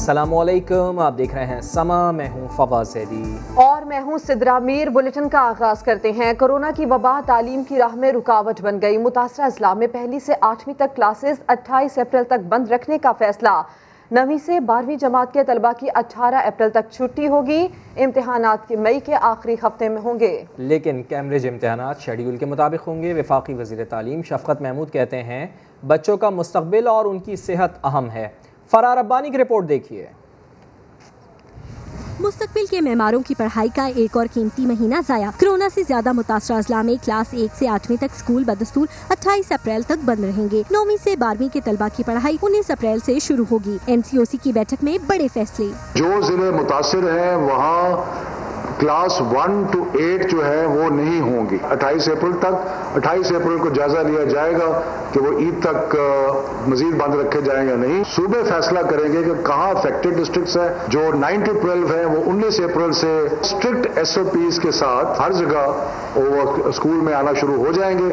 अस्सलामुअलैकुम, आप देख रहे हैं समा। मैं हूं फवाद ज़ैदी और मैं हूं सिद्रा मीर। बुलेटिन का आगाज करते हैं। कोरोना की वबा तालीम की राह में रुकावट बन गई। मुतासरा अजला में पहली से 8वीं तक क्लासेस 28 अप्रैल तक बंद रखने का फैसला। 9वीं से 12वीं जमात के तलबा की 18 अप्रैल तक छुट्टी होगी। इम्तिहानात के मई के आखिरी हफ्ते में होंगे, लेकिन कैम्ब्रिज इम्तिहानात शेड्यूल के मुताबिक होंगे। वफाकी वज़ीर तालीम शफ़क़त महमूद कहते हैं बच्चों का मुस्तक़बिल और उनकी सेहत अहम है। फरार रब्बानी की रिपोर्ट देखिए। मुस्तकबिल के मेहमारों की पढ़ाई का एक और कीमती महीना जाया। कोरोना से ज्यादा मुतासरा अजला में क्लास 1 से 8वीं तक स्कूल बदस्तूर 28 अप्रैल तक बंद रहेंगे। 9वीं से 12वीं के तलबा की पढ़ाई 19 अप्रैल से शुरू होगी। NCOC की बैठक में बड़े फैसले। जो जिले मुतासिर हैं वहाँ क्लास 1 to 8 जो है वो नहीं होंगी 28 अप्रैल तक। 28 अप्रैल को जायजा लिया जाएगा कि वो ईद तक मजीद बंद रखे जाएंगे नहीं। सूबे फैसला करेंगे कि कहाँ अफेक्टेड डिस्ट्रिक्ट्स है। जो 9 to 12 है वो 19 अप्रैल से स्ट्रिक्ट SOPs के साथ हर जगह वो स्कूल में आना शुरू हो जाएंगे।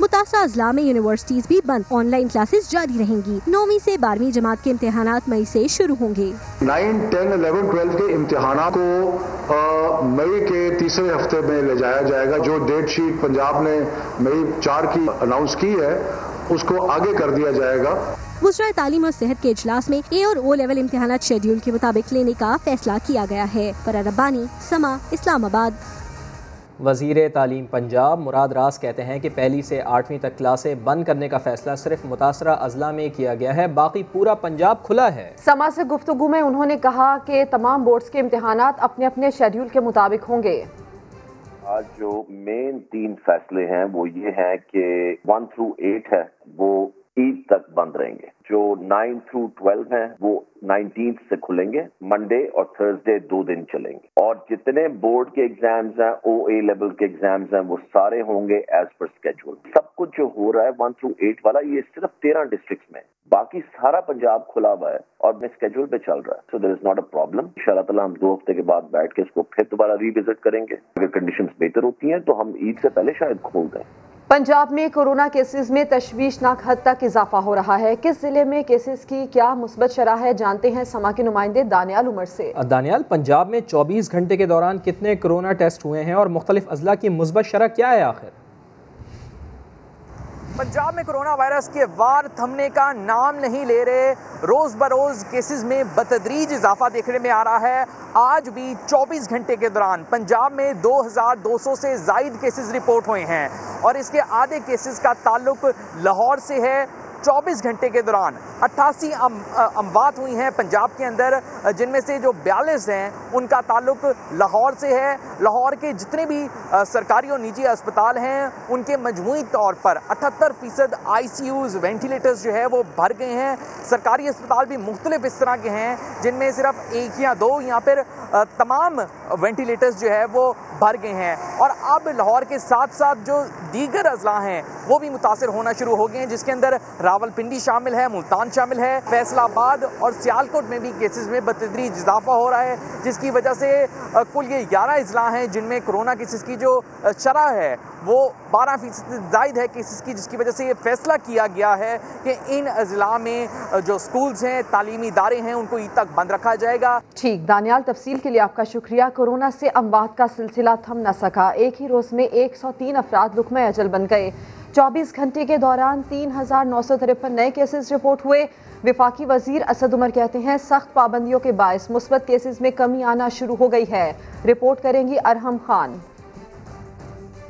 मुतासरा अजला में यूनिवर्सिटीज भी बंद, ऑनलाइन क्लासेस जारी रहेंगी। 9वीं से 12वीं जमात के इम्तिहानात मई से शुरू होंगे। 9, 10, 11, 12 के इम्तिहानात को मई के तीसरे हफ्ते में ले जाया जाएगा। जो डेट शीट पंजाब ने मई 4 की अनाउंस की है उसको आगे कर दिया जाएगा। वज़ीर तालीम और सेहत के इजलास में A और O लेवल इम्तिहानात शेड्यूल के मुताबिक लेने का फैसला किया गया है। फरार रब्बानी, समा, इस्लामाबाद। वज़ीर तालीम पंजाब मुराद रास कहते हैं कि पहली से 8वीं तक क्लासें बंद करने का फैसला सिर्फ मुतासरा अजला में किया गया है, बाकी पूरा पंजाब खुला है। समा से गुफ्तगू में उन्होंने कहा कि तमाम बोर्ड्स के इम्तिहानात अपने अपने शेड्यूल के मुताबिक होंगे। आज जो मेन 3 फैसले हैं वो ये है कि 1 through 8 है वो ईद तक बंद रहेंगे। जो 9 through 12 हैं वो 19th से खुलेंगे। मंडे और थर्सडे 2 दिन चलेंगे। और जितने बोर्ड के एग्जाम्स हैं, OA लेवल के एग्जाम्स हैं, वो सारे होंगे एज पर स्केड्यूल। सब कुछ जो हो रहा है 1 through 8 वाला ये सिर्फ 13 डिस्ट्रिक्ट्स में, बाकी सारा पंजाब खुला हुआ है और अपने स्केड्यूल पे चल रहा है। So there is not a problem. इंशाल्लाह ताला हम 2 हफ्ते के बाद बैठ के इसको फिर दोबारा रिविजिट करेंगे। अगर कंडीशंस बेहतर होती हैं तो हम ईद से पहले शायद खोल दें। पंजाब में कोरोना केसेस में तशवीशनाक हद तक इजाफा हो रहा है। किस जिले में केसेस की क्या मुस्बत शरह है, जानते हैं समा के नुमाइंदे दानियाल उमर से। दानियाल, पंजाब में 24 घंटे के दौरान कितने कोरोना टेस्ट हुए हैं और मुख्तलिफ अजला की मुस्बत शरह क्या है आखिर? पंजाब में कोरोना वायरस के वार थमने का नाम नहीं ले रहे। रोज बरोज केसेस में बतदरीज इजाफा देखने में आ रहा है। आज भी 24 घंटे के दौरान पंजाब में 2200 से जायद केसेस रिपोर्ट हुए हैं और इसके आधे केसेस का ताल्लुक लाहौर से है। 24 घंटे के दौरान 88 अमवात हुई हैं पंजाब के अंदर, जिनमें से जो 42 हैं उनका ताल्लुक लाहौर से है। लाहौर के जितने भी सरकारी और निजी अस्पताल हैं उनके मजमूई तौर पर 78% ICUs वेंटिलेटर्स जो है वो भर गए हैं। सरकारी अस्पताल भी मुख्तलिफ इस तरह के हैं जिनमें सिर्फ 1 या 2 या फिर तमाम वेंटिलेटर्स जो है वो भर गए हैं। और अब लाहौर के साथ साथ जो दीगर अजला हैं वो भी मुतासर होना शुरू हो गए हैं, जिसके अंदर रावलपिंडी शामिल है, मुल्तान शामिल है, फैसलाबाद और सियालकोट में भी केसेस में बतदरीज इजाफा हो रहा है, जिसकी वजह से कुल ये 11 अजला हैं जिनमें कोरोना केसेस की जो शरह है वो 12% से ज़ायद है केसेस की, जिसकी वजह से ये फैसला किया गया है कि इन अजला में जो स्कूल्स हैं, तालीमी इदारे हैं, उनको ईद तक बंद रखा जाएगा। ठीक दानियाल, तफसील के लिए आपका शुक्रिया। कोरोना से अमवात का सिलसिला थम न सका। एक ही रोज़ में 103 अफराद लुकमा अजल बन गए। 24 घंटे के दौरान 3953 नए केसेस रिपोर्ट हुए। वफाकी वजीर असद उमर कहते हैं सख्त पाबंदियों के बायस मुस्बत केसेस में कमी आना शुरू हो गई है। रिपोर्ट करेंगी अरहम खान।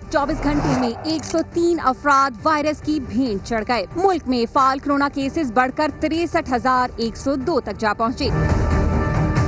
24 घंटे में 103 अफराद वायरस की भेंट चढ़ गए। मुल्क में फाल कोरोना केसेस बढ़कर 63,102 तक जा पहुँचे।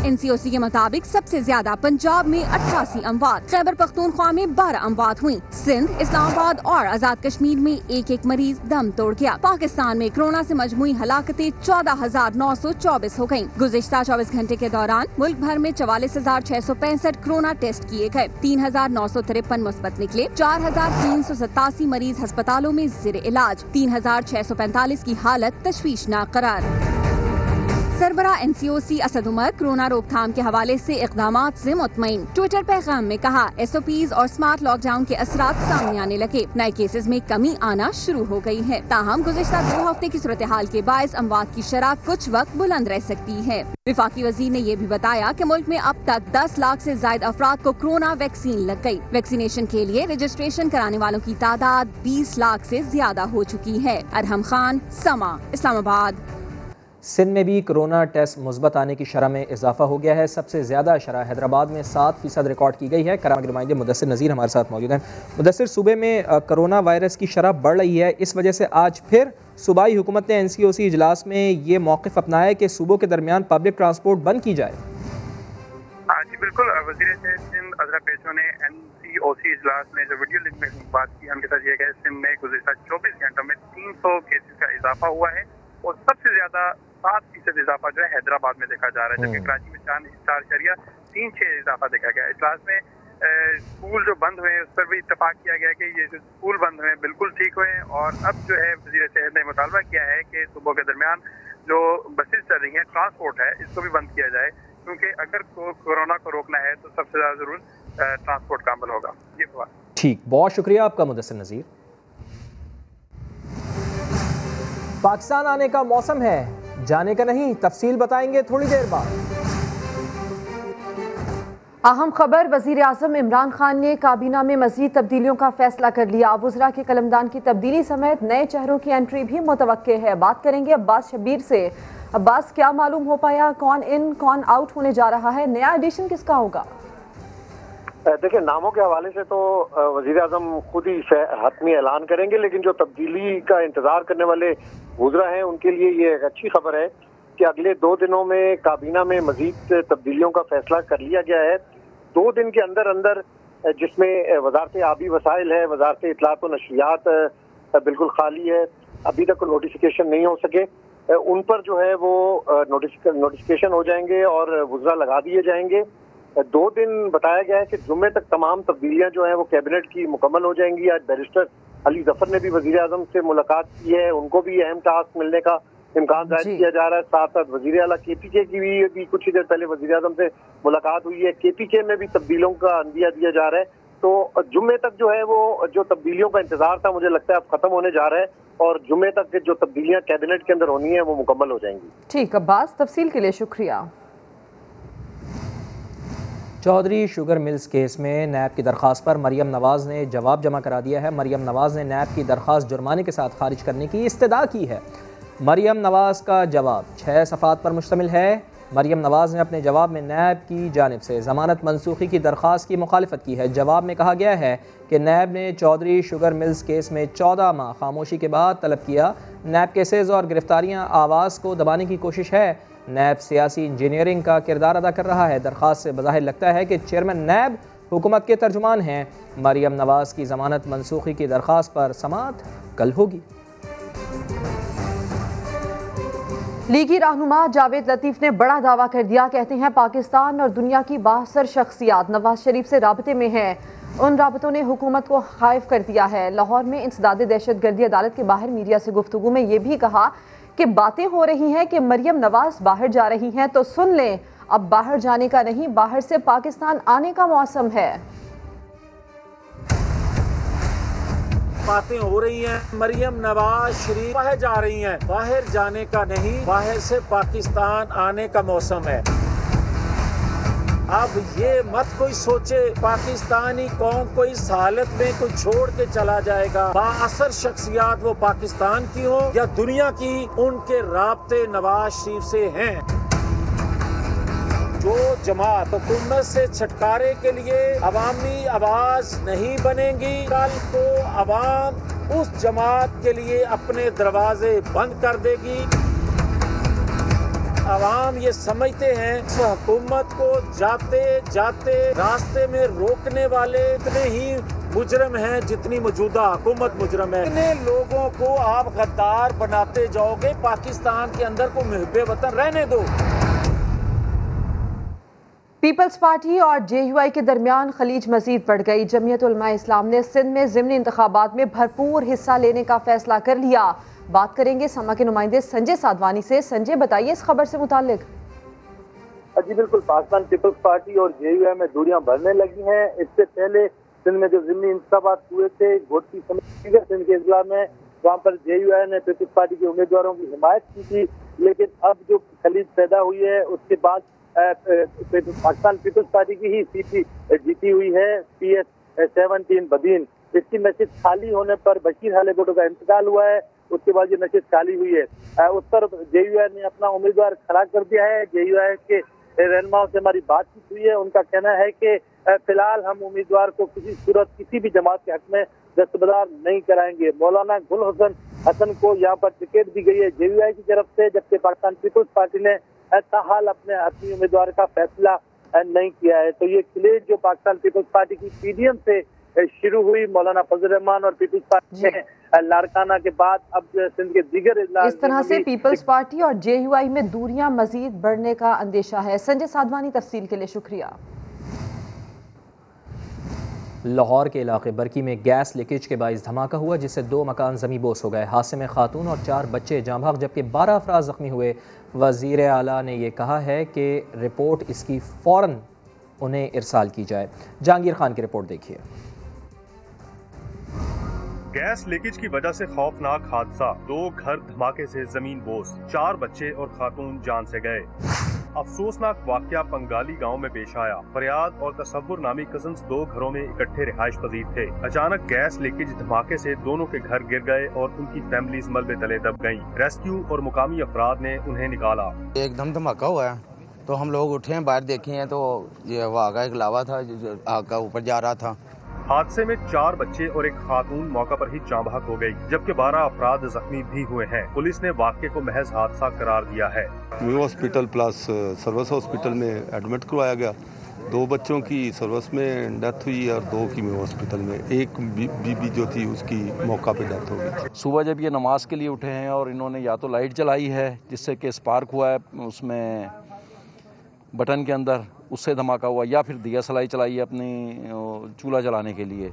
NCOC के मुताबिक सबसे ज्यादा पंजाब में 88 अमवात, खैबर पख्तूनख्वा में 12 अमवात हुई। सिंध, इस्लामाबाद और आजाद कश्मीर में एक मरीज दम तोड़ गया। पाकिस्तान में कोरोना से मजमूई हलाकतें 14,924 हो गयी। गुज़िश्ता 24 घंटे के दौरान मुल्क भर में 44,665 कोरोना टेस्ट किए गए। 3,953 मुस्बत निकले। 4,387 मरीज अस्पतालों में ज़ेर इलाज। 3,645 की हालत तशवीशनाक करार। सरबरा NCOC असद उमर कोरोना रोकथाम के हवाले से इक़दामात से मुतमईन। ट्विटर पैगाम में कहा, SOPs और स्मार्ट लॉकडाउन के असरात सामने आने लगे, नए केसेस में कमी आना शुरू हो गई है। ताहम गुज़िश्ता 2 हफ्ते की सूरत हाल के बायस अमवात की शरह कुछ वक्त बुलंद रह सकती है। विफाकी वज़ीर ने यह भी बताया कि मुल्क में अब तक 10 लाख से ज्यादा अफराद को कोरोना वैक्सीन लग गई। वैक्सीनेशन के लिए रजिस्ट्रेशन कराने वालों की तादाद 20 लाख से ज्यादा हो चुकी है। अरहम खान, समा, इस्लामाबाद। सिंध में भी कोरोना टेस्ट मुस्बत आने की शरह में इजाफा हो गया है। सबसे ज़्यादा शरह हैदराबाद में 7% रिकॉर्ड की गई है। करामा के नुमाइंदे मुदस्सिर नज़ीर हमारे साथ मौजूद हैं। मुदस्सिर, सूबे में कोरोना वायरस की शरह बढ़ रही है, इस वजह से आज फिर सूबाई हुकूमत ने NCOC इजलास में ये मौक़िफ़ अपनाया कि सूबों के दरमियान पब्लिक ट्रांसपोर्ट बंद की जाए। जी बिल्कुल, वज़ीर सिंध अज़रा पेशो ने NCOC इजलास में जो वीडियो लिंक में बात की, उनके साथ यह है कि सिंध में गुज़िश्ता 24 घंटों में 300 केसेस का इजाफा हुआ है और सबसे ज्यादा 7% इजाफा जो है हैदराबाद में देखा जा रहा है, जबकि कराची में 4.36 इजाफा देखा गया। इजलास में स्कूल जो बंद हुए हैं उस पर भी इत्तेफाक किया गया कि ये जो स्कूल बंद हुए बिल्कुल ठीक हुए, और अब जो है वज़ीर सेहत ने मुतालबा किया है कि सुबह के दरमियान जो बसेस चल रही हैं, ट्रांसपोर्ट है, इसको भी बंद किया जाए, क्योंकि अगर कोरोना को रोकना है तो सबसे ज्यादा जरूर ट्रांसपोर्ट का अमल होगा। ये बात ठीक, बहुत शुक्रिया आपका मुदस्सिर नज़ीर। पाकिस्तान आने का मौसम है, जाने का नहीं, तफसील बताएंगे थोड़ी देर बाद। अहम खबर, वज़ीर आज़म इमरान खान ने काबीना में मज़ीद तब्दीलियों का फैसला कर लिया। वुज़रा के कलमदान की तब्दीली समेत नए चेहरों की एंट्री भी मुतवक्के है। बात करेंगे अब्बास शब्बीर से। अब्बास, क्या मालूम हो पाया, कौन इन कौन आउट होने जा रहा है, नया एडिशन किसका होगा? देखिए, नामों के हवाले से तो वज़ीर आज़म खुद ही हतमी ऐलान करेंगे, लेकिन जो तब्दीली का इंतजार करने वाले वुज़रा हैं उनके लिए ये एक अच्छी खबर है कि अगले 2 दिनों में काबीना में मजीद तब्दीलियों का फैसला कर लिया गया है। 2 दिन के अंदर अंदर, जिसमें वजारत आबी वसाइल है, वजारत इत्तलात व नशरियात बिल्कुल खाली है, अभी तक नोटिफिकेशन नहीं हो सके, उन पर जो है वो नोटिफिकेशन हो जाएंगे और वुज़रा लगा दिए जाएंगे। 2 दिन बताया गया है कि जुम्मे तक तमाम तब्दीलियां जो हैं वो कैबिनेट की मुकम्मल हो जाएंगी। आज बैरिस्टर अली जफर ने भी वज़ीर आज़म से मुलाकात की है, उनको भी अहम टास्क मिलने का इम्कान जाहिर किया जा रहा है। साथ साथ वज़ीर आला KPK की भी कुछ ही देर पहले वज़ीर आज़म से मुलाकात हुई है। KPK में भी तब्दीलियों का अंदिया दिया जा रहा है। तो जुम्मे तक जो है वो जो तब्दीलियों का इंतजार था, मुझे लगता है अब खत्म होने जा रहा है और जुम्मे तक जो तब्दीलियां कैबिनेट के अंदर होनी है वो मुकम्मल हो जाएंगी। ठीक अब्बास, तफसील के लिए शुक्रिया। चौधरी शुगर मिल्स केस में नैब की दरख्वास्त पर मरियम नवाज ने जवाब जमा करा दिया है। मरियम नवाज ने नैब की दरख्वास्त जुर्माने के साथ खारिज करने की इस्तदा की है। मरियम नवाज का जवाब 6 सफ़ात पर मुश्तमिल है। मरियम नवाज ने अपने जवाब में नैब की जानिब से ज़मानत मनसूखी की दरख्वास्त की मुखालिफत की है। जवाब में कहा गया है कि नैब ने चौधरी शुगर मिल्स केस में 14 माह खामोशी के बाद तलब किया। नैब केसेस और गिरफ्तारियाँ आवाज़ को दबाने की कोशिश है। नैब सियासी इंजीनियरिंग का किरदार अदा कर रहा है। दरख्वास्त से बज़ाहिर लगता है कि चेयरमैन नैब हुकूमत के तर्जुमान हैं। मरियम नवाज की ज़मानत मनसूखी की दरख्वास्त पर समाअत कल होगी। लीगी रहनुमा जावेद लतीफ़ ने बड़ा दावा कर दिया। कहते हैं पाकिस्तान और दुनिया की 62 शख्सियात नवाज शरीफ से राबते में हैं। उन राबतों ने हुकूमत को खाइफ कर दिया है। लाहौर में इंसदाद दहशतगर्दी अदालत के बाहर मीडिया से गुफ्तगू में ये भी कहा कि बातें हो रही हैं कि मरियम नवाज बाहर जा रही हैं, तो सुन लें, अब बाहर जाने का नहीं, बाहर से पाकिस्तान आने का मौसम है। बातें हो रही हैं, मरियम नवाज शरीफ बाहर जा रही हैं, बाहर जाने का नहीं, बाहर से पाकिस्तान आने का मौसम है। अब ये मत कोई सोचे पाकिस्तानी कौम को इस हालत में कोई छोड़ के चला जाएगा। बाअसर शख्सियात वो पाकिस्तान की हो या दुनिया की, उनके राब्ते नवाज शरीफ से हैं। जो जमात हुकूमत से छुटकारे के लिए अवामी आवाज नहीं बनेगी, कल को अवाम उस जमात के लिए अपने दरवाजे बंद कर देगी। अवाम ये समझते हैं इस हुकूमत को जाते जाते रास्ते में रोकने वाले इतने ही मुजरम हैं जितनी मौजूदा हुकूमत मुजरम है। इतने लोगों को आप गद्दार बनाते जाओगे, पाकिस्तान के अंदर को मुहिब्बे वतन रहने दो। पीपल्स पार्टी और JUI के दरमियान खलीज मजीद बढ़ गई। जमीयत उलमा इस्लाम ने सिंध में ज़िमनी इंतखाबात में भरपूर हिस्सा लेने का फैसला कर लिया। बात करेंगे समा के नुमाइंदे संजय साधवानी से। संजय, बताइए इस खबर से मुताल्लिक। जी बिल्कुल, पाकिस्तान पीपल्स पार्टी और JUI में दूरियां बढ़ने लगी हैं। इससे पहले सिंध में जो ज़िमनी इंतखाबात हुए थे, घोटी समिति सिंध के इजला में, वहाँ पर JUI ने पीपल्स पार्टी के उम्मीदवारों की हिमायत की थी, लेकिन अब जो खलीज पैदा हुई है उसके बाद पाकिस्तान पीपल्स पार्टी की ही सीट जीती हुई है, PS-17 बदीन। इसकी नशिस्त खाली होने पर बशीर हाले भुट्टो का इंतकाल हुआ है, उसके बाद ये नशिस्त खाली हुई है। उस तरफ JUI ने अपना उम्मीदवार खड़ा कर दिया है। JUI के रहनुमाओं से हमारी बातचीत हुई है, उनका कहना है कि फिलहाल हम उम्मीदवार को किसी सूरत किसी भी जमात के हक में दस्तबरदार नहीं कराएंगे। मौलाना गुल हसन को यहाँ पर टिकट दी गई है JUI की तरफ से, जबकि पाकिस्तान पीपल्स पार्टी ने ताहाल अपने अपनी उम्मीदवार का फैसला नहीं किया है। तो ये क्लेश जो पाकिस्तान पीपल्स पार्टी की PDM से शुरू हुई, मौलाना फजल रहमान और पीपल्स पार्टी ने लारकाना के बाद अब सिंध के दीगर इस तरह से पीपल्स पार्टी और JUI में दूरियां मजीद बढ़ने का अंदेशा है। संजय साधवानी, तफसील के लिए शुक्रिया। लाहौर के इलाके बरकी में गैस लीकेज के बाइस धमाका हुआ, जिससे 2 मकान ज़मी बोस हो गए। हादसे में खातून और 4 बच्चे जाँ भाग, जबकि 12 अफराद ज़ख्मी हुए। वज़ीर आला ने यह कहा है कि रिपोर्ट इसकी फ़ौरन उन्हें इरसाल की जाए। जहांगीर खान की रिपोर्ट देखिए। गैस लीकेज की वजह से खौफनाक हादसा, 2 घर धमाके से जमीन बोस, 4 बच्चे और खातून जान से गए। अफसोसनाक वाकया पंगाली गांव में पेश आया। फरियाद और तसव्वुर नामी कजन्स 2 घरों में इकट्ठे रिहाइश पजीर थे। अचानक गैस लीकेज धमाके से दोनों के घर गिर गए और उनकी फैमिलीज मलबे तले दब गयीं। रेस्क्यू और मुकामी अफराद ने उन्हें निकाला। एकदम धमाका हुआ है तो हम लोग उठे हैं, बाहर देखे हैं तो ये आग का एक लावा था जो आग का ऊपर जा रहा था। हादसे में 4 बच्चे और एक खातून मौका पर ही जाँ बहक हो गई, जबकि 12 अफराद जख्मी भी हुए हैं। पुलिस ने वाक़े को महज हादसा करार दिया है। हॉस्पिटल प्लस सर्विस हॉस्पिटल में एडमिट करवाया गया। 2 बच्चों की सर्विस में डेथ हुई और 2 की हॉस्पिटल में। एक बीबी जो थी उसकी मौका पे डेथ हो गई। सुबह जब ये नमाज के लिए उठे हैं और इन्होंने या तो लाइट जलाई है जिससे कि स्पार्क हुआ है उसमें बटन के अंदर, उससे धमाका हुआ, या फिर दिया सलाई चलाई है अपनी चूल्हा जलाने के लिए।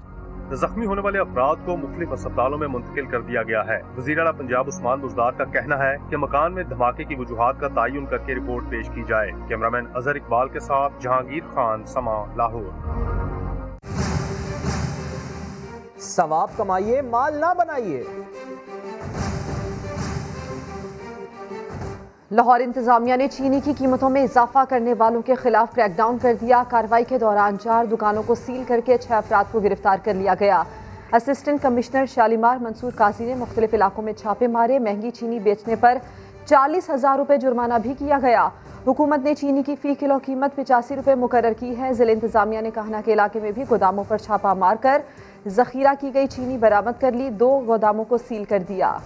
जख्मी होने वाले अफराद को मुख्तलिफ अस्पतालों में मुंतकिल कर दिया गया है। वज़ीर आला पंजाब उस्मान बुज़दार का कहना है कि मकान में धमाके की वजूहात का तयन करके रिपोर्ट पेश की जाए। कैमरामैन अजहर इकबाल के साथ जहांगीर खान, समा, लाहौर। सवाब कमाइए, माल ना बनाइए। लाहौर इंतजामिया ने चीनी की कीमतों में इजाफा करने वालों के खिलाफ क्रैकडाउन कर दिया। कार्रवाई के दौरान 4 दुकानों को सील करके 6 अफराद को गिरफ्तार कर लिया गया। असिस्टेंट कमिश्नर शालीमार मंसूर काजी ने मुख्तलिफ इलाकों में छापे मारे। महंगी चीनी बेचने पर 40,000 रुपये जुर्माना भी किया गया। हुकूमत ने चीनी की फ़ी किलो कीमत 85 रुपये मुकर्रर की है। ज़िला इंतजामिया ने कहना के इलाके में भी गोदामों पर छापा मारकर जखीरा की गई चीनी बरामद कर ली। 2 गोदामों को सील कर दिया।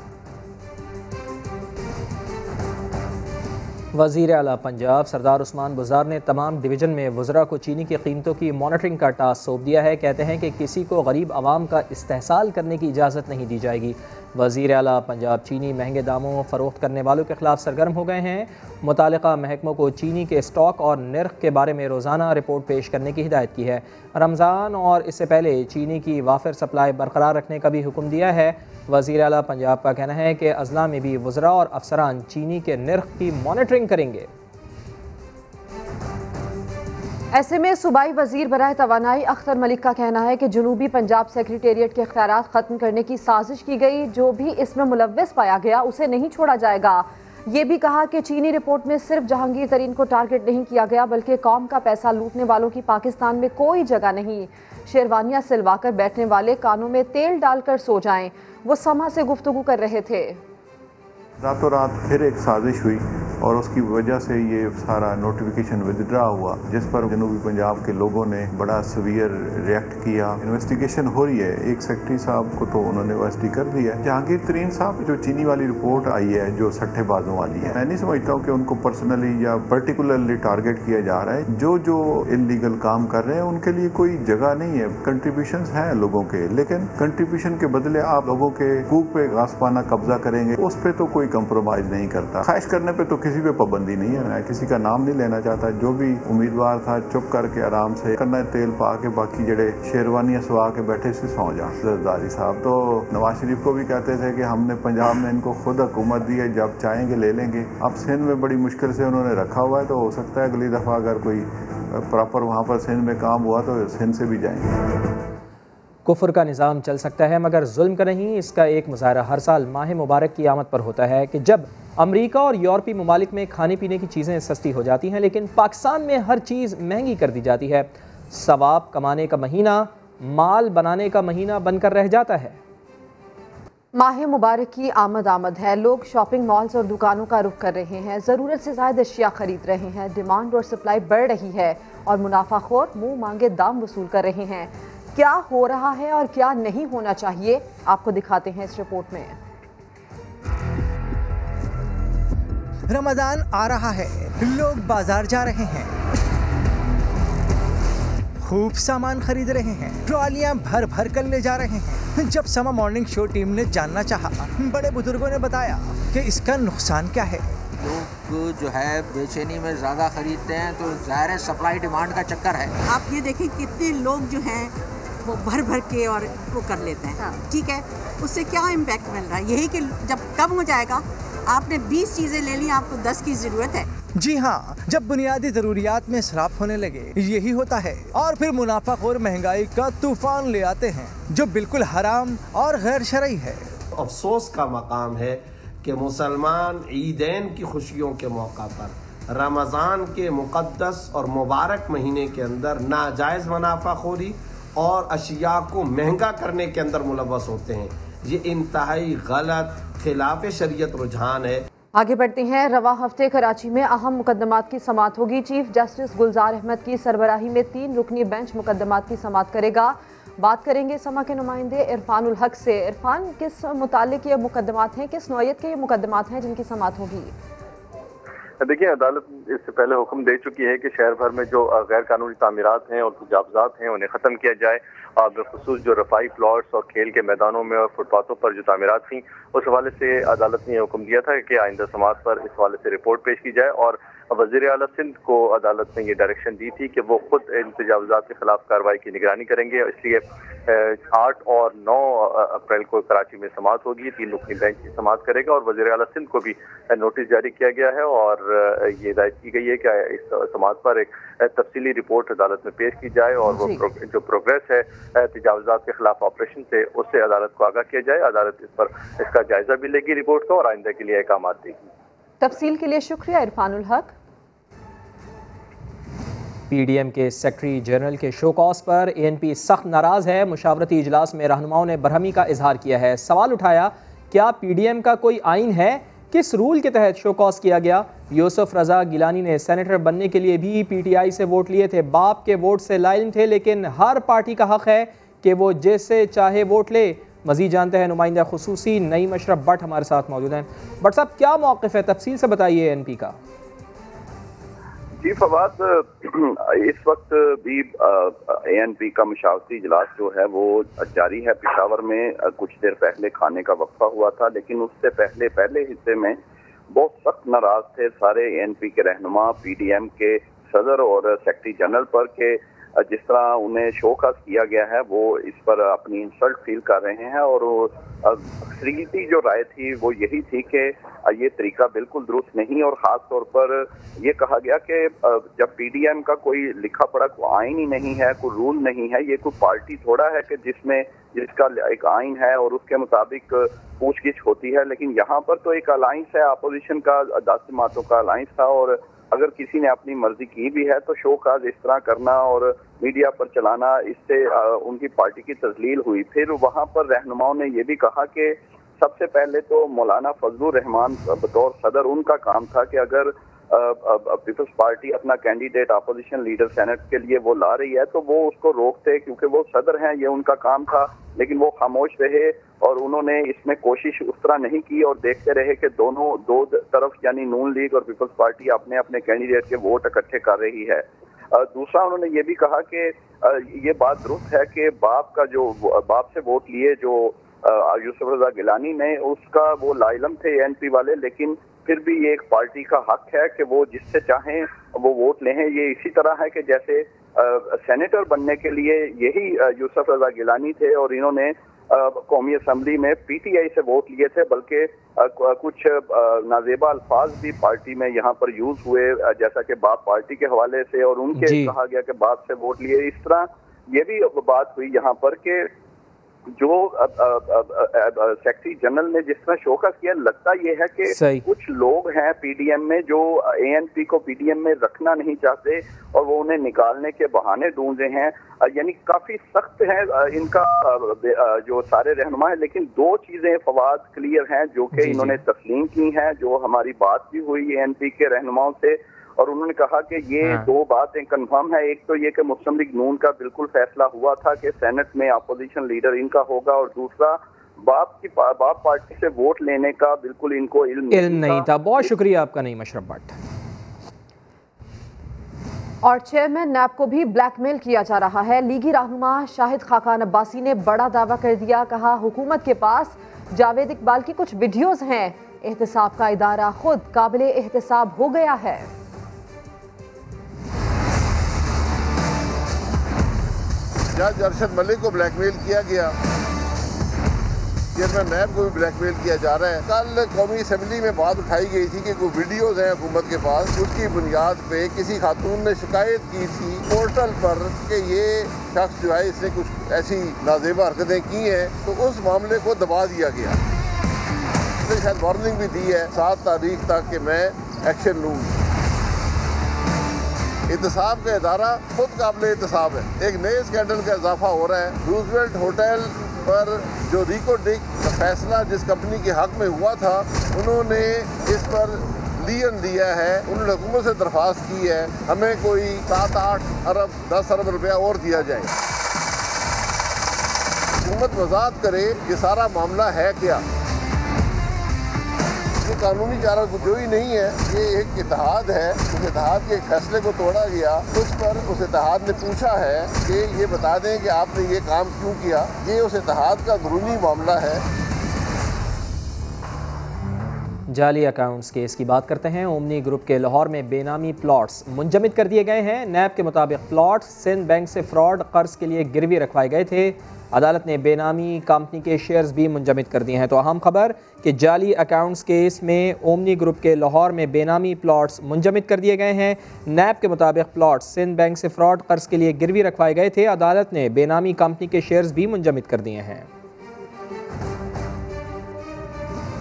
वज़ीर आला पंजाब सरदार उस्मान बुज़दार ने तमाम डिवीज़न में वज़रा को चीनी की कीमतों की मॉनिटरिंग का टास्क सौंप दिया है। कहते हैं कि किसी को गरीब आवाम का इस्तेहसाल करने की इजाज़त नहीं दी जाएगी। वज़ीर आला पंजाब चीनी महंगे दामों फ़रोख्त करने वालों के ख़िलाफ़ सरगर्म हो गए हैं। मुतालिका महकमों को चीनी के स्टॉक और निर्ख के बारे में रोज़ाना रिपोर्ट पेश करने की हिदायत की है। रमज़ान और इससे पहले चीनी की वाफिर सप्लाई बरकरार रखने का भी हुक्म दिया है। वज़ीर आला पंजाब का कहना है कि अज़ला में भी वज़रा और अफसरान चीनी के निर्ख की मॉनिटरिंग करेंगे। ऐसे में सूबाई वज़ीर बराए तवानाई अख्तर मलिक का कहना है कि जनूबी पंजाब सेक्रेटेरिएट के इख्तियारात ख़त्म करने की साजिश की गई। जो भी इसमें मुलव्वस पाया गया उसे नहीं छोड़ा जाएगा। ये भी कहा कि चीनी रिपोर्ट में सिर्फ जहांगीर तरीन को टारगेट नहीं किया गया बल्कि कौम का पैसा लूटने वालों की पाकिस्तान में कोई जगह नहीं। शेरवानियाँ सिलवाकर बैठने वाले कानों में तेल डालकर सो जाएं। वो समा से गुफ्तगू कर रहे थे। रातों रात फिर एक साजिश हुई और उसकी वजह से ये सारा नोटिफिकेशन विदड्रा हुआ, जिस पर जनूबी पंजाब के लोगों ने बड़ा सीवियर रिएक्ट किया। इन्वेस्टिगेशन हो रही है। एक सेक्रेटरी साहब को तो उन्होंने अरेस्ट कर दिया है। जहांगीर तरीन साहब जो चीनी वाली रिपोर्ट आई है जो सट्टेबाजों वाली है, मैं नहीं समझता हूँ कि उनको पर्सनली या पर्टिकुलरली टारगेट किया जा रहा है। जो इलीगल काम कर रहे हैं उनके लिए कोई जगह नहीं है। कंट्रीब्यूशन हैं लोगों के, लेकिन कंट्रीब्यूशन के बदले आप लोगों के हकूक पे गासपाना कब्जा करेंगे, उस पर तो कोई कंप्रोमाइज नहीं करता। ख्वाहिश करने पे तो किसी पे पाबंदी नहीं है, मैं किसी का नाम नहीं लेना चाहता। जो भी उम्मीदवार था चुप करके आराम से कन्ना तेल पा के बाकी जड़े शेरवानियां सवा के बैठे से सौ जा। जरदारी साहब तो नवाज शरीफ को भी कहते थे कि हमने पंजाब में इनको खुद हुकूमत दी है, जब चाहेंगे ले लेंगे। अब सिंध में बड़ी मुश्किल से उन्होंने रखा हुआ है, तो हो सकता है अगली दफ़ा अगर कोई प्रॉपर वहाँ पर सिंध में काम हुआ तो सिंध से भी जाएंगे। कुफर का निज़ाम चल सकता है मगर जुल्म का नहीं। इसका एक मुजाहरा हर साल माह मुबारक की आमद पर होता है कि जब अमरीका और यूरोपीय ममालिक में खाने पीने की चीज़ें सस्ती हो जाती हैं, लेकिन पाकिस्तान में हर चीज़ महंगी कर दी जाती है। सवाब कमाने का महीना माल बनाने का महीना बनकर रह जाता है। माह मुबारक की आमद है। लोग शॉपिंग मॉल्स और दुकानों का रुख कर रहे हैं, ज़रूरत से ज़्यादा अशिया खरीद रहे हैं। डिमांड और सप्लाई बढ़ रही है और मुनाफाखोर मुंह मांगे दाम वसूल कर रहे हैं। क्या हो रहा है और क्या नहीं होना चाहिए, आपको दिखाते हैं इस रिपोर्ट में। रमजान आ रहा है, लोग बाजार जा रहे हैं, खूब सामान खरीद रहे हैं, ट्रॉलियां भर भर कर ले जा रहे हैं। जब समा मॉर्निंग शो टीम ने जानना चाहा, बड़े बुजुर्गों ने बताया कि इसका नुकसान क्या है। लोग जो है बेचैनी में ज़्यादा खरीदते हैं, तो ज़ाहिर है सप्लाई डिमांड का चक्कर है। आप ये देखें कितने लोग जो हैं वो भर भर के और वो कर लेते हैं। ठीक है, उससे क्या इम्पैक्ट मिल रहा है? यही कि जब कम हो जाएगा, आपने 20 चीज़ें ले ली, आपको 10 की ज़रूरत है। जी हाँ, जब बुनियादी ज़रूरियात में इसराफ होने लगे यही होता है, और फिर मुनाफाखोर महंगाई का तूफान ले आते हैं जो बिल्कुल हराम और गैर शरई है। अफसोस का मकाम है कि मुसलमान ईदैन की खुशियों के मौका पर रमज़ान के मुक़द्दस और मुबारक महीने के अंदर नाजायज़ मुनाफाखोरी और अशिया को महंगा करने के अंदर मुलव्वस होते हैं। ये इंतहाई गलत खिलाफ शरीयत रुझान है। आगे बढ़ते हैं। रवा हफ्ते कराची में अहम मुकदमात की समाअत होगी। चीफ जस्टिस गुलजार अहमद की सरबराही में 3 रुकनी बेंच मुकदमात की समाअत करेगा। बात करेंगे समा के नुमाइंदे इरफानुल हक से। इरफान, किस मुतालिक ये मुकदमात हैं, किस नौयत के ये मुकदमात हैं जिनकी समाअत होगी? देखिए, अदालत इससे पहले हुक्म दे चुकी है कि शहर भर में जो गैर कानूनी तामीरात हैं और मुजावजात हैं उन्हें ख़त्म किया जाए। बिलखुसूस जो रफाई प्लॉट्स और खेल के मैदानों में और फुटपाथों पर जो तामीरात थी, उस हवाले से अदालत ने यह हुक्म दिया था कि आइंदा समाअत पर इस हवाले से रिपोर्ट पेश की जाए। और वज़ीर आला सिंध को अदालत ने ये डायरेक्शन दी थी कि वो खुद इन तजावुज़ात के खिलाफ कार्रवाई की निगरानी करेंगे। इसलिए 8 और 9 अप्रैल को कराची में समाअत होगी। 3 रुकनी बेंच की समाअत करेगा और वज़ीर आला सिंध को भी नोटिस जारी किया गया है और ये हिदायत की गई है कि इस समाअत पर एक तफसीली रिपोर्ट अदालत में पेश की जाए और वो जो प्रोग्रेस है तजावुज़ात के खिलाफ ऑपरेशन से, उससे अदालत को आगाह किया जाए। अदालत इस पर इसका जायजा भी लेगी रिपोर्ट का और आइंदा के लिए अहकाम देगी। तफसील के लिए शुक्रिया इरफानुल हक। पीडीएम के सेक्रेटरी जनरल के शो कॉज पर एएनपी सख्त नाराज़ है। मुशावरती इजलास में रहनुमाओं ने बरहमी का इजहार किया है। सवाल उठाया, क्या पीडीएम का कोई आइन है? किस रूल के तहत शो कॉज किया गया? यूसुफ रजा गिलानी ने सेनेटर बनने के लिए भी पीटीआई से वोट लिए थे। बाप के वोट से लाइल थे, लेकिन हर पार्टी का हक है कि वो जैसे चाहे वोट ले। मज़ीद जानते हैं नुमाइंदा खुसूसी नईम अशरफ भट्ट हमारे साथ मौजूद हैं। भट्ट साहब, क्या मौक़िफ़ है, तफसील से बताइए एएनपी का। जी फवाद, इस वक्त भी एएनपी का मुशावरती इजलास जो है वो जारी है। पेशावर में कुछ देर पहले खाने का वक्फा हुआ था, लेकिन उससे पहले हिस्से में बहुत सख्त नाराज थे सारे एएनपी के रहनुमा पीडीएम के सदर और सेक्रेटरी जनरल पर के जिस तरह उन्हें शोकस किया गया है वो इस पर अपनी इंसल्ट फील कर रहे हैं। और अक्सरियती जो राय थी वो यही थी कि ये तरीका बिल्कुल दुरुस्त नहीं। और ख़ास तौर पर ये कहा गया कि जब पीडीएम का कोई लिखा पढ़ा कोई आइन ही नहीं है, कोई रूल नहीं है, ये कोई पार्टी थोड़ा है कि जिसका एक आइन है और उसके मुताबिक पूछगिछ होती है। लेकिन यहाँ पर तो एक अलायंस है, अपोजिशन का 10 जमातों का अलायंस था और अगर किसी ने अपनी मर्जी की भी है तो शो काज इस तरह करना और मीडिया पर चलाना, इससे उनकी पार्टी की तजलील हुई। फिर वहाँ पर रहनुमाओं ने ये भी कहा कि सबसे पहले तो मौलाना फजलुर रहमान बतौर सदर उनका काम था कि अगर पीपल्स पार्टी अपना कैंडिडेट अपोजिशन लीडर सेनेट के लिए वो ला रही है तो वो उसको रोकते, क्योंकि वो सदर हैं, ये उनका काम था। लेकिन वो खामोश रहे और उन्होंने इसमें कोशिश उस तरह नहीं की और देखते रहे कि दो तरफ यानी नून लीग और पीपल्स पार्टी अपने अपने कैंडिडेट के वोट इकट्ठे कर रही है। दूसरा उन्होंने ये भी कहा कि ये बात दुरुस्त है कि बाप से वोट लिए जो यूसुफ रजा गिलानी ने, उसका वो लाइलम थे एएनपी वाले, लेकिन फिर भी ये एक पार्टी का हक है कि वो जिससे चाहें वो वोट लें। ये इसी तरह है कि जैसे सेनेटर बनने के लिए यही यूसुफ रजा गिलानी थे और इन्होंने कौमी असम्बली में पीटीआई से वोट लिए थे, बल्कि कुछ नाजेबा अल्फाज भी पार्टी में यहाँ पर यूज हुए, जैसा कि बाप पार्टी के हवाले से, और उनके कहा गया कि बाप से वोट लिए। इस तरह ये भी बात हुई यहाँ पर कि जो सेक्रेटरी जनरल ने जिस तरह शोकस किया, लगता ये है कि कुछ लोग हैं पीडीएम में जो एएनपी को पीडीएम में रखना नहीं चाहते और वो उन्हें निकालने के बहाने ढूंढ रहे हैं। यानी काफी सख्त है इनका जो सारे रहनुमा है। लेकिन दो चीजें फवाद क्लियर हैं जो कि इन्होंने तस्लीम की हैं, जो हमारी बात भी हुई एएनपी के रहनुमाओं से, और उन्होंने कहा कि ये दो बातें कंफर्म है। एक तो ये कि मुस्लिम लीग नून का बिल्कुल फैसला हुआ था कि सेनेट में अपोजिशन लीडर इनका होगा, और दूसरा बाप पार्टी से वोट लेने का बिल्कुल इनको इल्म नहीं था। बहुत शुक्रिया आपका नईम अशरफ भट्ट। और चेयरमैन नैब को भी ब्लैकमेल किया जा रहा है। लीगी रहनुमा शाहिद खाकान अब्बासी ने बड़ा दावा कर दिया, कहा हुकूमत के पास जावेद इकबाल की कुछ वीडियोज हैं, एहतसाब का इदारा खुद काबिले एहतसाब हो गया है। जज अरशद मलिक को ब्लैकमेल किया गया, चेयरमैन नैब को भी ब्लैकमेल किया जा रहा है। कल कौमी असेंबली में बात उठाई गई थी कि कोई वीडियोज हैं हुकूमत के पास, उसकी बुनियाद पे किसी खातून ने शिकायत की थी पोर्टल पर कि ये शख्स जो है इसने कुछ ऐसी नाजेबा हरकतें की हैं, तो उस मामले को दबा दिया गया। उसने शायद वार्निंग भी दी है 7 तारीख तक कि मैं एक्शन लूँगी। एहतसाब का इदारा खुद काबिल एहतसाब है। एक नए स्कैंडल का इजाफा हो रहा है। रूजवेल्ट होटल पर जो रिको डिक का फैसला जिस कंपनी के हक में हुआ था, उन्होंने इस पर लियन दिया है। उन्होंने हुकूमत से दरख्वास्त की है हमें कोई 7-8 अरब 10 अरब रुपया और दिया जाए। हुकूमत वजाहत करे ये सारा मामला है क्या। ये कानूनी चारा गुजोई नहीं है, ये एक इत्तेहाद है। उस इत्तेहाद के एक फैसले को तोड़ा गया, उस पर उस इत्तेहाद ने पूछा है कि ये बता दें कि आपने ये काम क्यों किया। ये उस इत्तेहाद का अंदरूनी मामला है। जाली अकाउंट्स केस की बात करते हैं। ओमनी ग्रुप के लाहौर में बेनामी प्लॉट्स मुंजमद कर दिए गए हैं। नैब के मुताबिक प्लॉट्स सिंध बैंक से फ्रॉड कर्ज के लिए गिरवी रखवाए गए थे। अदालत ने बेनामी कंपनी के शेयर्स भी मुंजमद कर दिए हैं। तो अहम खबर कि जाली अकाउंट्स केस में ओमनी ग्रुप के लाहौर में बेनामी प्लॉट्स मुंजमद कर दिए गए हैं। नैब के मुताबिक प्लॉट्स सिंध बैंक से फ्रॉड कर्ज के लिए गिरवी रखवाए गए थे। अदालत ने बेनामी कंपनी के शेयर्स भी मुंजमद कर दिए हैं।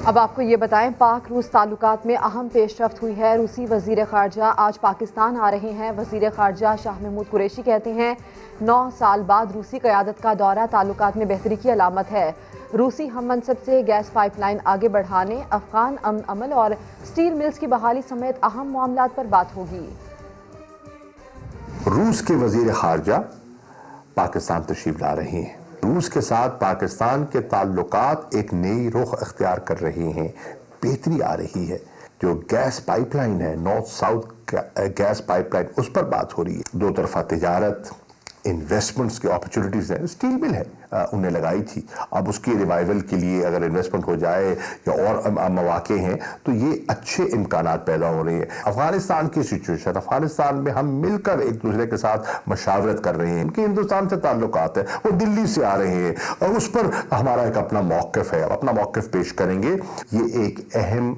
अब आपको ये बताएं, पाक रूस ताल्लुकात में अहम पेशरफ्त हुई है। रूसी वजीर खारजा आज पाकिस्तान आ रहे हैं। वजीर खारजा शाह महमूद कुरैशी कहते हैं 9 साल बाद रूसी क़यादत का दौरा ताल्लुकात में बेहतरी की अलामत है। रूसी हम मनसब से गैस पाइपलाइन आगे बढ़ाने, अफगान अमन अमल और स्टील मिल्स की बहाली समेत अहम मामलात पर बात होगी। रूस के वजीर खारजा पाकिस्तान तशरीफ ला रहे हैं। रूस के साथ पाकिस्तान के ताल्लुकात एक नई रुख अख्तियार कर रहे हैं, बेहतरी आ रही है। जो गैस पाइपलाइन है, नॉर्थ साउथ गैस पाइपलाइन, उस पर बात हो रही है। दो तरफा तिजारत, इन्वेस्टमेंट्स की अपॉर्चुनिटीज है। स्टील मिल है उन्हें लगाई थी, अब उसकी रिवाइवल के लिए अगर इन्वेस्टमेंट हो जाए या और मौके हैं तो ये अच्छे इम्कानात पैदा हो रहे हैं। अफगानिस्तान की सिचुएशन, अफगानिस्तान में हम मिलकर एक दूसरे के साथ मशावरत कर रहे हैं। इनके हिंदुस्तान से ताल्लुकात है, वो दिल्ली से आ रहे हैं और उस पर हमारा एक अपना मौक़िफ़ है, अपना मौक़िफ़ पेश करेंगे। ये एक अहम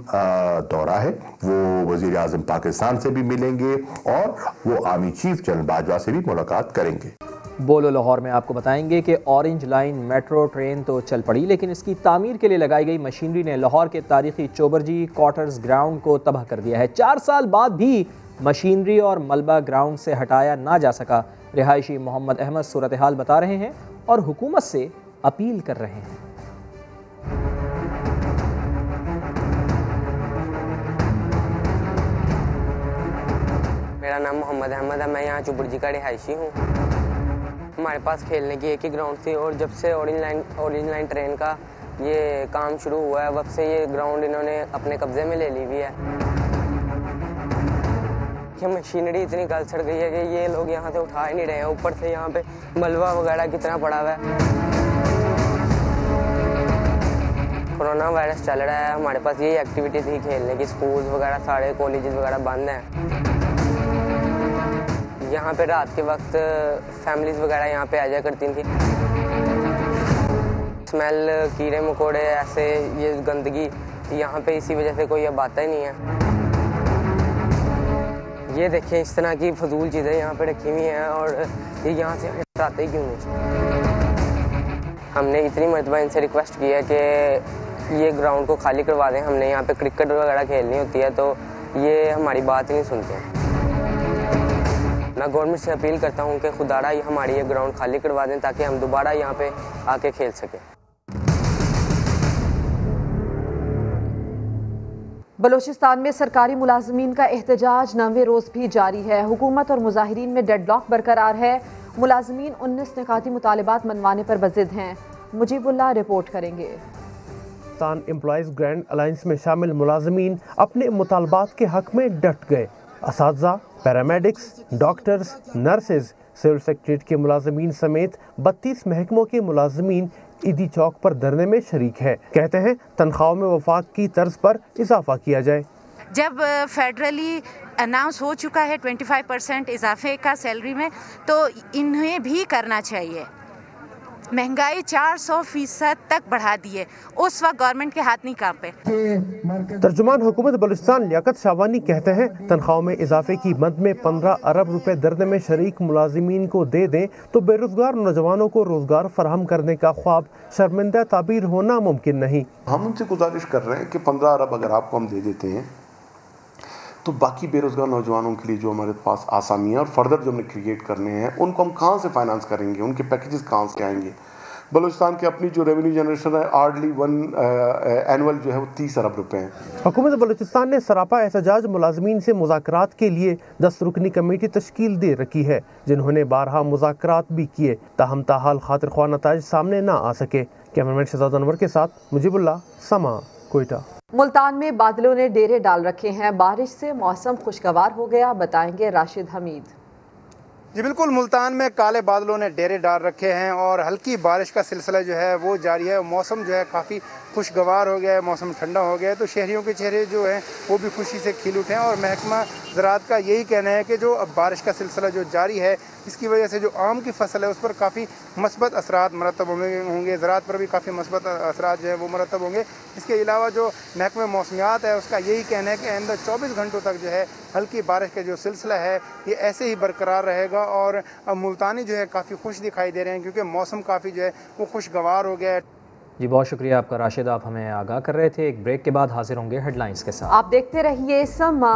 दौरा है। वो वज़ीर आज़म पाकिस्तान से भी मिलेंगे और वो आर्मी चीफ जनरल बाजवा से भी मुलाकात करेंगे। बोलो लाहौर में आपको बताएंगे कि ऑरेंज लाइन मेट्रो ट्रेन तो चल पड़ी, लेकिन इसकी तामीर के लिए लगाई गई मशीनरी ने लाहौर के तारीखी चोबरजी क्वार्टर्स ग्राउंड को तबाह कर दिया है। 4 साल बाद भी मशीनरी और मलबा ग्राउंड से हटाया ना जा सका। रिहायशी मोहम्मद अहमद सूरत हाल बता रहे हैं और हुकूमत से अपील कर रहे हैं। मेरा नाम मोहम्मद अहमद है, मैं यहाँ चोबरजी का रिहायशी हूँ। हमारे पास खेलने की एक ही ग्राउंड थी और जब से ऑरेंज लाइन ट्रेन का ये काम शुरू हुआ है, वक्त से ये ग्राउंड इन्होंने अपने कब्जे में ले ली हुई है। ये मशीनरी इतनी गल सड़ गई है कि ये लोग यहाँ से उठा ही नहीं रहे हैं। ऊपर से यहाँ पे मलबा वगैरह कितना पड़ा हुआ है। कोरोना वायरस चल रहा है, हमारे पास यही एक्टिविटी थी खेलने की, स्कूल्स वगैरह सारे कॉलेजेस वगैरह बंद हैं। यहाँ पे रात के वक्त फैमिलीज वगैरह यहाँ पे आ जाया करती थी। स्मेल, कीड़े मकोड़े, ऐसे ये गंदगी यहाँ पे इसी वजह से कोई अब आता ही नहीं है। ये देखिए इस तरह की फजूल चीज़ें यहाँ पे रखी हुई हैं और ये यहाँ से हटाते ही क्यों नहीं। हमने इतनी मरतबा इनसे रिक्वेस्ट की है कि ये ग्राउंड को खाली करवा दें, हमने यहाँ पे क्रिकेट वगैरह खेलनी होती है तो ये हमारी बात ही नहीं सुनते हैं। मैं गवर्नमेंट से अपील करता हूँ कि खुदारा हमारी ये ग्राउंड खाली करवा दें ताकि हम दोबारा यहाँ पे आके खेल सकें। बलूचिस्तान में सरकारी मुलाजमीन का एहतजाज 9वें रोज़ भी जारी है। हुकूमत और मुजाहिरीन में डेडलॉक बरकरार है। मुलाजमीन 19 निकाती मुतालिबात मनवाने पर बज़िद हैं। मुजीबुल्लाह रिपोर्ट करेंगे। पाकिस्तान एम्प्लॉइज़ ग्रैंड अलायंस में शामिल मुलाजमीन अपने मुतालबात के हक में डट गए। असातिज़ा, paramedics, doctors, nurses, civil secretariat के मुलाजमीन समेत 32 महकमों के मुलाजमीन ईदी चौक पर धरने में शरीक है। कहते हैं तनख्वाहों में वफाक की तर्ज पर इजाफा किया जाए। जब फेडरली अनाउंस हो चुका है 25% इजाफे का सैलरी में, तो इन्हें भी करना चाहिए। महंगाई 400% तक बढ़ा दी है, उस वक्त गवर्नमेंट के हाथ नहीं कांपे। तर्जुमान हुकूमत बलूचिस्तान लियाकत शाहवानी कहते हैं तनख्वाहों में इजाफे की मद में 15 अरब रुपए धरने में शरीक मुलाजिमीन को दे दें तो बेरोजगार नौजवानों को रोजगार फराहम करने का ख्वाब शर्मिंदा ताबीर होना मुमकिन नहीं। हम उनसे गुजारिश कर रहे हैं कि 15 अरब अगर आपको हम दे देते हैं तो बाकी बेरोजगार नौजवानों के लिए जो हमारे पास आसामियाँ और फर्दर जो हमने क्रिएट करने हैं उनको हम कहाँ से फाइनेंस करेंगे, उनके पैकेजेस कहाँ से आएंगे। बलूचिस्तान की अपनी जो रेवेन्यू जनरेशन है हार्डली एनुअल जो है वो 30 अरब रुपए है। हुकूमत बलूचिस्तान ने सरापा एहतजाज मुलाजमीन से मुज़ाकरात के लिए 10 रुकनी कमेटी तश्कील दे रखी है, जिन्होंने बारहा मुज़ाकरात भी किए, ताहम ताहाल खातिर ख्वाह नताइज सामने ना आ सके। कैमरामैन शहजाद अनवर के साथ मुजीबुल्लाह, समा, कोयटा। मुल्तान में बादलों ने डेरे डाल रखे हैं, बारिश से मौसम खुशगवार हो गया, बताएंगे राशिद हमीद। जी बिल्कुल, मुल्तान में काले बादलों ने डेरे डाल रखे हैं और हल्की बारिश का सिलसिला जो है वो जारी है। मौसम जो है काफ़ी खुशगवार हो गया है, मौसम ठंडा हो गया है, तो शहरियों के चेहरे जो हैं वो भी खुशी से खिल उठे हैं। और महकमा ज़राअत का यही कहना है कि जो अब बारिश का सिलसिला जो जारी है इसकी वजह से जो आम की फसल है उस पर काफ़ी मस्बत असरात मरतब होंगे, ज़राअत पर भी काफ़ी मस्बत असरात जो है वो मरतब होंगे। इसके अलावा जो महकमा मौसमियात है उसका यही कहना है कि आइंदा 24 घंटों तक जो है हल्की बारिश का जो सिलसिला है ये ऐसे ही बरकरार रहेगा। और मुल्तानी जो है काफ़ी खुश दिखाई दे रहे हैं क्योंकि मौसम काफ़ी जो है वो खुशगवार हो गया है। जी बहुत शुक्रिया आपका राशिद, आप हमें आगाह कर रहे थे। एक ब्रेक के बाद हाजिर होंगे हेडलाइंस के साथ। आप देखते रहिए समा।